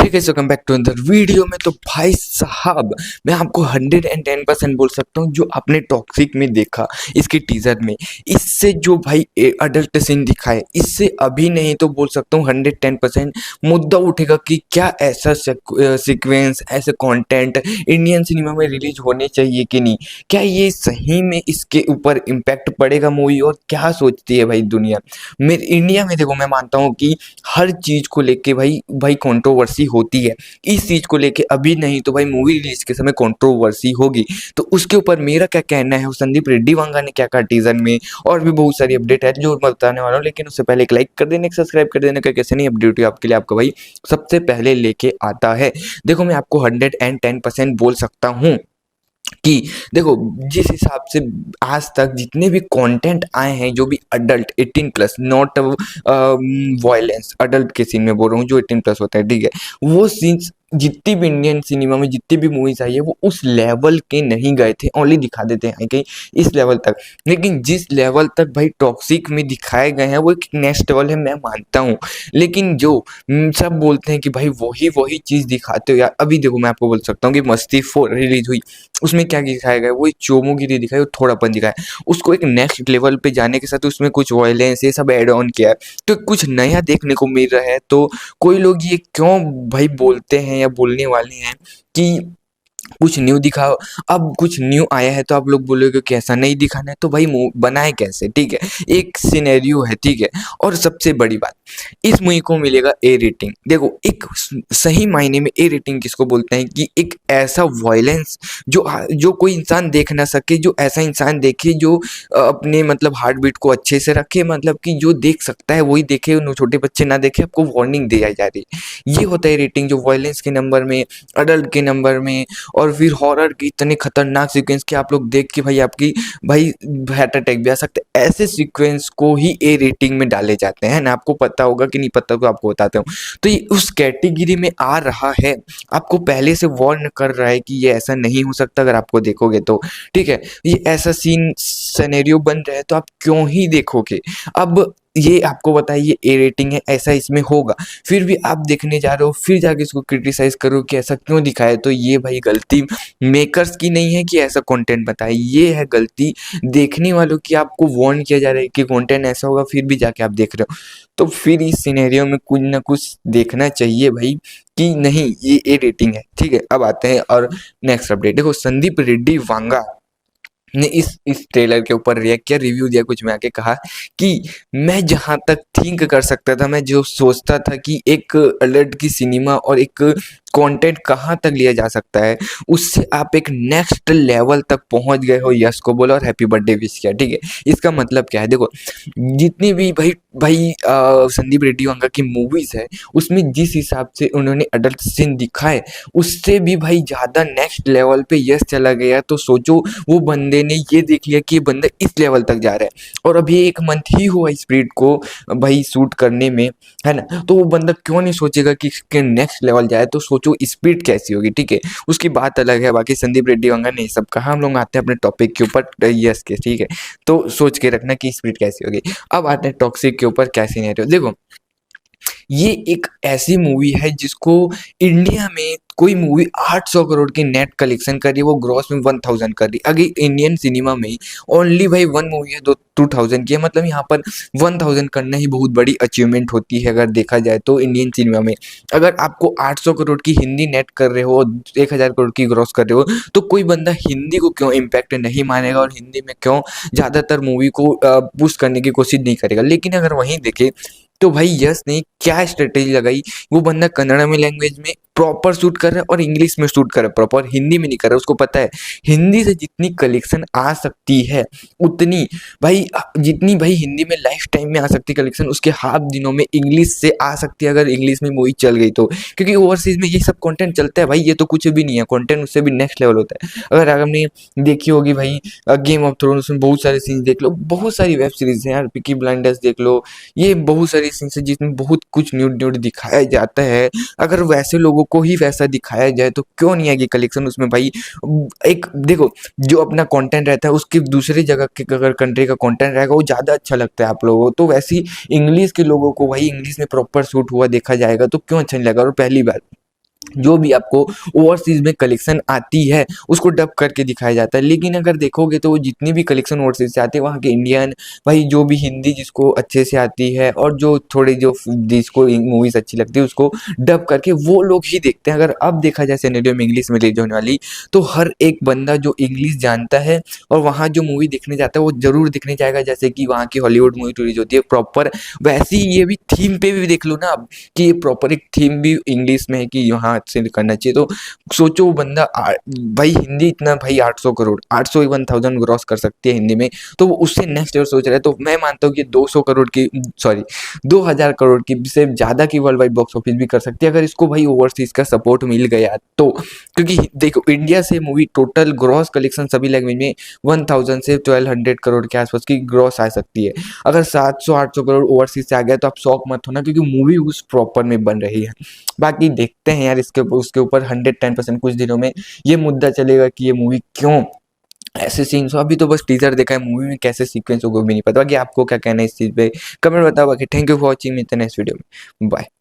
Hey guys, welcome back to another video में। तो भाई साहब, मैं आपको 110% बोल सकता हूँ जो आपने टॉक्सिक में देखा इसके टीजर में, इससे जो भाई अडल्ट सीन दिखा है, इससे अभी नहीं तो बोल सकता हूँ 110% मुद्दा उठेगा कि क्या ऐसा सीक्वेंस, ऐसे कंटेंट इंडियन सिनेमा में रिलीज होने चाहिए कि नहीं। क्या ये सही में इसके ऊपर इम्पैक्ट पड़ेगा मूवी, और क्या सोचती है भाई दुनिया। मेरे इंडिया में देखो, मैं मानता हूँ कि हर चीज को लेके भाई भाई कंट्रोवर्सी होती है। इस चीज को लेके अभी नहीं तो भाई मूवी रिलीज के समय कंट्रोवर्सी होगी। तो उसके ऊपर मेरा क्या कहना है, संदीप रेड्डी वांगा ने क्या कहा टीजर में, और भी बहुत सारी अपडेट है जो मैं बताने वाला हूँ। लेकिन उससे पहले एक लाइक कर देने, एक सब्सक्राइब कर देने का कैसे नहीं अपडेट आपके लिए, आपका भाई सबसे पहले लेके आता है। देखो, मैं आपको 110% बोल सकता हूँ कि देखो, जिस हिसाब से आज तक जितने भी कंटेंट आए हैं, जो भी अडल्ट 18+, नॉट वायलेंस, अडल्ट के सीन में बोल रहा हूँ जो 18+ होता है, ठीक है, वो सीन्स जितनी भी इंडियन सिनेमा में जितनी भी मूवीज आई है वो उस लेवल के नहीं गए थे। ओनली दिखा देते हैं कहीं इस लेवल तक, लेकिन जिस लेवल तक भाई टॉक्सिक में दिखाए गए हैं वो एक नेक्स्ट लेवल है, मैं मानता हूँ। लेकिन जो सब बोलते हैं कि भाई वही वही चीज दिखाते हो यार। अभी देखो, मैं आपको बोल सकता हूँ कि मस्ती 4 रिलीज हुई, उसमें क्या दिखाया गया, वो चोमोगिरी दिखाई, वो थोड़ापन दिखाया, उसको एक नेक्स्ट लेवल पे जाने के साथ उसमें कुछ वायलेंस ये सब ऐड ऑन किया है, तो कुछ नया देखने को मिल रहा है। तो कोई लोग ये क्यों भाई बोलते हैं या बोलने वाले हैं कि कुछ न्यू दिखाओ। अब कुछ न्यू आया है तो आप लोग बोलोगे कि ऐसा नहीं दिखाना है, तो भाई बनाए कैसे, ठीक है, एक सिनेरियो है, ठीक है। और सबसे बड़ी बात, इस मूवी को मिलेगा ए रेटिंग। देखो, एक सही मायने में ए रेटिंग किसको बोलते हैं कि एक ऐसा वायलेंस जो जो कोई इंसान देख ना सके, जो ऐसा इंसान देखे जो अपने मतलब हार्ट बीट को अच्छे से रखे, मतलब कि जो देख सकता है वही देखे, छोटे बच्चे ना देखे, आपको वार्निंग दी जा रही है। ये होता है रेटिंग, जो वायलेंस के नंबर में, अडल्ट के नंबर में, और फिर हॉरर की इतने खतरनाक सीक्वेंस कि आप लोग देख के भाई आपकी भाई हार्ट अटैक भी आ सकता है, ऐसे सीक्वेंस को ही ए रेटिंग में डाले जाते हैं ना। आपको पता होगा कि नहीं पता, तो आपको बताता हूँ। तो ये उस कैटेगरी में आ रहा है, आपको पहले से वार्न कर रहा है कि ये ऐसा नहीं हो सकता अगर आपको देखोगे तो, ठीक है। ये ऐसा सीन सिनेरियो बन रहा है तो आप क्यों ही देखोगे। अब ये आपको बताइए ए रेटिंग है, ऐसा इसमें होगा, फिर भी आप देखने जा रहे हो, फिर जाके इसको क्रिटिसाइज करो कि ऐसा क्यों दिखाया। तो ये भाई गलती मेकर्स की नहीं है कि ऐसा कंटेंट बताए, ये है गलती देखने वालों की। आपको वार्न किया जा रहा है कि कंटेंट ऐसा होगा, फिर भी जाके आप देख रहे हो। तो फिर इस सिनेरियो में कुछ ना कुछ देखना चाहिए भाई कि नहीं ये ए रेटिंग है, ठीक है। अब आते हैं और नेक्स्ट अपडेट। देखो, संदीप रेड्डी वांगा ने इस ट्रेलर के ऊपर रिएक्ट किया, रिव्यू दिया, कुछ में आके कहा कि मैं जहां तक थिंक कर सकता था, मैं जो सोचता था कि एक अलर्ट की सिनेमा और एक कंटेंट कहाँ तक लिया जा सकता है, उससे आप एक नेक्स्ट लेवल तक पहुंच गए हो। यश को बोला और हैप्पी बर्थडे विश किया, ठीक है। इसका मतलब क्या है, देखो, जितनी भी भाई भाई संदीप रेड्डी वांगा की मूवीज है, उसमें जिस हिसाब से उन्होंने अडल्ट सीन दिखाए, उससे भी भाई ज्यादा नेक्स्ट लेवल पे यश चला गया। तो सोचो, वो बंदे ने ये देख लिया कि ये बंदा इस लेवल तक जा रहा है, और अभी 1 मंथ ही हुआ स्प्रिट को भाई शूट करने में, है ना। तो वो बंदा क्यों नहीं सोचेगा कि इसके नेक्स्ट लेवल जाए। तो सोचो स्पीड कैसी होगी, ठीक है, उसकी बात अलग है। बाकी संदीप रेड्डी वांगा ने सब कहा, हम लोग आते हैं अपने टॉपिक के ऊपर, यस के, ठीक है। तो सोच के रखना कि स्पीड कैसी होगी। अब आते हैं टॉक्सिक के ऊपर, क्या सिनेरियो। देखो, ये एक ऐसी मूवी है जिसको इंडिया में कोई मूवी 800 करोड़ की नेट कलेक्शन कर रही है, वो ग्रॉस में 1000 कर रही है। अगर इंडियन सिनेमा में ओनली भाई 1 मूवी है 2000 की है, मतलब यहाँ पर 1000 करना ही बहुत बड़ी अचीवमेंट होती है अगर देखा जाए तो इंडियन सिनेमा में। अगर आपको 800 करोड़ की हिंदी नेट कर रहे हो, 1000 करोड़ की ग्रॉस कर रहे हो, तो कोई बंदा हिंदी को क्यों इम्पैक्ट नहीं मानेगा और हिंदी में क्यों ज़्यादातर मूवी को पुश करने की कोशिश नहीं करेगा। लेकिन अगर वहीं देखे तो भाई यश ने क्या स्ट्रेटेजी लगाई, वो बंदा कन्नड़ा में लैंग्वेज में प्रॉपर शूट कर रहा है और इंग्लिश में शूट कर रहा है, प्रॉपर हिंदी में नहीं कर रहा है। उसको पता है हिंदी से जितनी कलेक्शन आ सकती है उतनी भाई, जितनी भाई हिंदी में लाइफ टाइम में आ सकती कलेक्शन, उसके हाफ दिनों में इंग्लिश से आ सकती है अगर इंग्लिश में मूवी चल गई तो। क्योंकि ओवरसीज में ये सब कंटेंट चलता है भाई, ये तो कुछ भी नहीं है, कंटेंट उससे भी नेक्स्ट लेवल होता है। अगर आपने देखी होगी भाई गेम ऑफ थ्रोन्स में बहुत सारे सीन्स देख लो, बहुत सारी वेब सीरीज है यार, पीकी ब्लाइंडर्स देख लो, ये बहुत सारी सीन्स है जिसमें बहुत कुछ न्यूड न्यूड दिखाया जाता है। अगर वैसे लोगों को ही वैसा दिखाया जाए तो क्यों नहीं आएगी कलेक्शन उसमें भाई। एक देखो, जो अपना कंटेंट रहता है उसके दूसरी जगह के अगर कंट्री का कंटेंट रहेगा वो ज़्यादा अच्छा लगता है आप लोगों को। तो वैसे ही इंग्लिश के लोगों को भाई इंग्लिश में प्रॉपर शूट हुआ देखा जाएगा तो क्यों अच्छा नहीं लगेगा। और पहली बात, जो भी आपको ओवरसीज़ में कलेक्शन आती है उसको डब करके दिखाया जाता है। लेकिन अगर देखोगे तो जितनी भी कलेक्शन ओवरसीज़ से आती है वहाँ के इंडियन भाई जो भी हिंदी जिसको अच्छे से आती है और जो थोड़े जो जिसको मूवीज़ अच्छी लगती है उसको डब करके वो लोग ही देखते हैं। अगर अब देखा जाए सिनेरियो में इंग्लिश में रिलीज होने वाली तो हर एक बंदा जो इंग्लिश जानता है और वहाँ जो मूवी देखने जाता है वो ज़रूर देखने जाएगा। जैसे कि वहाँ की हॉलीवुड मूवी रिलीज होती है प्रॉपर, वैसे ही ये भी थीम पे भी देख लो ना आप कि ये प्रॉपर एक थीम भी इंग्लिश में है कि यहाँ से करना चाहिए। तो सोचो वो बंदा भाई हिंदी इतना भाई 800 करोड़ 800 1000 ग्रॉस कर सकती है हिंदी में, तो वो उससे नेक्स्ट ईयर सोच रहा है। तो मैं मानता हूँ कि 200 करोड़ की सॉरी 2000 करोड़ की से ज़्यादा की वर्ल्ड वाइड बॉक्स ऑफिस भी कर सकती है अगर इसको भाई ओवरसीज का सपोर्ट मिल गया तो। क्योंकि देखो इंडिया से मूवी टोटल ग्रॉस कलेक्शन सभी लैंग्वेज में 1000 से 1200 करोड़ के आसपास की ग्रॉस आ सकती है। अगर 700-800 करोड़ ओवरसीज से आ गया तो आप शौक मत होना, क्योंकि मूवी उस प्रॉपर में बन रही है। बाकी देखते हैं यार इसके उसके ऊपर 110% कुछ दिनों में ये मुद्दा चलेगा कि ये मूवी क्यों ऐसे सीन्स हो। अभी तो बस टीजर देखा है, मूवी में कैसे सीक्वेंस होगा भी नहीं पता। बाकी आपको क्या कहना है इस चीज़ पे कमेंट बताओ। बाकी थैंक यू फॉर वॉचिंग, मिलते हैं नेक्स्ट वीडियो में, बाय।